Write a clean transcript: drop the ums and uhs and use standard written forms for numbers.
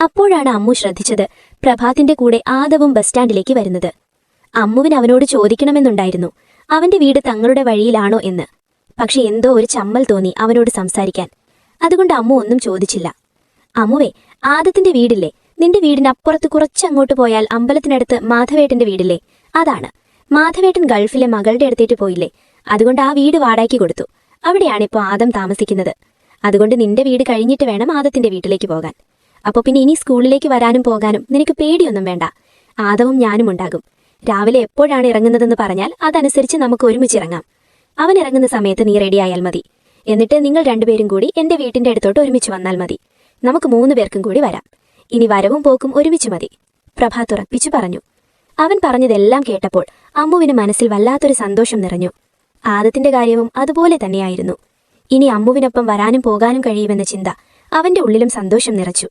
അപ്പോഴാണ് അമ്മു ശ്രദ്ധിച്ചത് പ്രഭാത്തിന്റെ കൂടെ ആദവും ബസ് സ്റ്റാൻഡിലേക്ക് വരുന്നത്. അമ്മുവിന് അവനോട് ചോദിക്കണമെന്നുണ്ടായിരുന്നു അവന്റെ വീട് തങ്ങളുടെ വഴിയിലാണോ എന്ന്. പക്ഷെ എന്തോ ഒരു ചമ്മൽ തോന്നി അവനോട് സംസാരിക്കാൻ. അതുകൊണ്ട് അമ്മു ഒന്നും ചോദിച്ചില്ല. അമ്മുവേ, ആദത്തിന്റെ വീടില്ലേ? നിന്റെ വീടിനപ്പുറത്ത് കുറച്ചങ്ങോട്ട് പോയാൽ അമ്പലത്തിനടുത്ത് മാധവേട്ടന്റെ വീടില്ലേ? അതാണ്. മാധവേട്ടൻ ഗൾഫിലെ മകളുടെ അടുത്തേക്ക് പോയില്ലേ? അതുകൊണ്ട് ആ വീട് വാടകയ്ക്ക് കൊടുത്തു. അവിടെയാണിപ്പോൾ ആദം താമസിക്കുന്നത്. അതുകൊണ്ട് നിന്റെ വീട് കഴിഞ്ഞിട്ട് വേണം ആദത്തിന്റെ വീട്ടിലേക്ക് പോകാൻ. അപ്പോൾ പിന്നെ ഇനി സ്കൂളിലേക്ക് വരാനും പോകാനും നിനക്ക് പേടിയൊന്നും വേണ്ട. ആദവും ഞാനും ഉണ്ടാകും. രാവിലെ എപ്പോഴാണ് ഇറങ്ങുന്നതെന്ന് പറഞ്ഞാൽ അതനുസരിച്ച് നമുക്ക് ഒരുമിച്ചിറങ്ങാം. അവൻ ഇറങ്ങുന്ന സമയത്ത് നീ റെഡിയായാൽ മതി. എന്നിട്ട് നിങ്ങൾ രണ്ടുപേരും കൂടി എന്റെ വീട്ടിന്റെ അടുത്തോട്ട് ഒരുമിച്ച് വന്നാൽ മതി. നമുക്ക് 3 പേർക്കും കൂടി വരാം. ഇനി വരവും പോക്കും ഒരുമിച്ച് മതി, പ്രഭാത് ഉറപ്പിച്ചു പറഞ്ഞു. അവൻ പറഞ്ഞതെല്ലാം കേട്ടപ്പോൾ അമ്മുവിന് മനസ്സിൽ വല്ലാത്തൊരു സന്തോഷം നിറഞ്ഞു. ആദത്തിന്റെ കാര്യവും അതുപോലെ തന്നെയായിരുന്നു. ഇനി അമ്മുവിനൊപ്പം വരാനും പോകാനും കഴിയുമെന്ന ചിന്ത അവന്റെ ഉള്ളിലും സന്തോഷം നിറച്ചു.